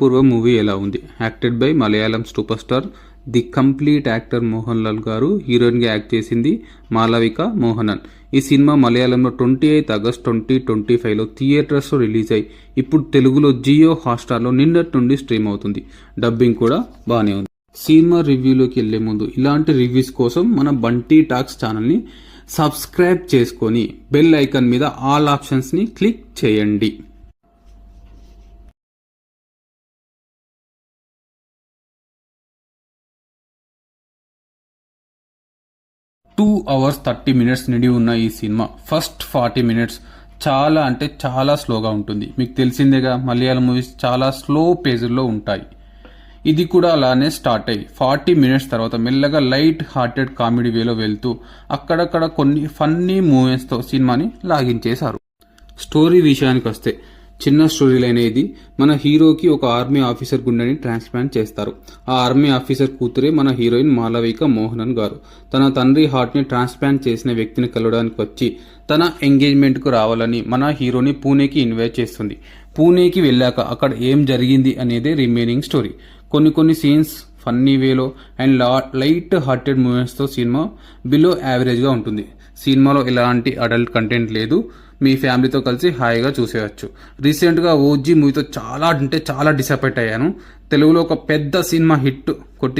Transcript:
పూర్వ మూవీ ఎలా ఉంది? Acted by Malayalam super star the complete actor Mohan Lal గారు. హీరోయిన్గా యాక్ట్ చేసింది మాలవిక మోహనన్. ఈ సినిమా మలయాళంలో 28 ఆగస్ట్ 2025లో థియేటర్స్లో రిలీజ్ అయ్యి ఇప్పుడు తెలుగులో జియో హాట్స్టార్లో నిన్నటి నుండి స్ట్రీమ్ అవుతుంది. డబ్బింగ్ కూడా బాగానే ఉంది. సినిమా రివ్యూలోకి వెళ్లే ముందు ఇలాంటి రివ్యూస్ కోసం మన బంటీ టాక్స్ ఛానల్ని సబ్స్క్రైబ్ చేసుకొని బెల్ ఐకాన్ మీద ఆల్ ఆప్షన్స్ని క్లిక్ చేయండి. 2 hours 30 minutes నిడి ఉన్న ఈ సినిమా ఫస్ట్ 40 minutes చాలా అంటే చాలా స్లోగా ఉంటుంది. మీకు తెలిసిందేగా, మలయాళం మూవీస్ చాలా స్లో పేజ్లో ఉంటాయి. ఇది కూడా అలానే స్టార్ట్ అయ్యి 40 minutes తర్వాత మెల్లగా లైట్ హార్టెడ్ కామెడీ వేలో వెళ్తూ అక్కడక్కడ కొన్ని ఫన్నీ మూమెంట్స్తో సినిమాని లాగించేశారు. స్టోరీ విషయానికి వస్తే చిన్న స్టోరీ లైన్ ఇది. మన హీరోకి ఒక ఆర్మీ ఆఫీసర్ గుండెని ట్రాన్స్ప్లాంట్ చేస్తారు. ఆ ఆర్మీ ఆఫీసర్ కూతురే మన హీరోయిన్ మాలవిక మోహనన్ గారు. తన తండ్రి హార్ట్ని ట్రాన్స్ప్లాంట్ చేసిన వ్యక్తిని కలవడానికి వచ్చి తన ఎంగేజ్మెంట్కు రావాలని మన హీరోని పూణేకి ఇన్వైట్ చేస్తుంది. పూణేకి వెళ్ళాక అక్కడ ఏం జరిగింది అనేదే రిమైనింగ్ స్టోరీ. కొన్ని సీన్స్ ఫన్నీ వేలో అండ్ లైట్ హార్టెడ్ మూమెంట్స్తో సినిమా బిలో యావరేజ్గా ఉంటుంది. సినిమాలో ఎలాంటి అడల్ట్ కంటెంట్ లేదు. మీ ఫ్యామిలీతో కలిసి హాయిగా చూసేయచ్చు. రీసెంట్గా ఓజీ మూవీతో చాలా డిసప్పాయింట్ అయ్యాను. తెలుగులో ఒక పెద్ద సినిమా హిట్ కొట్టి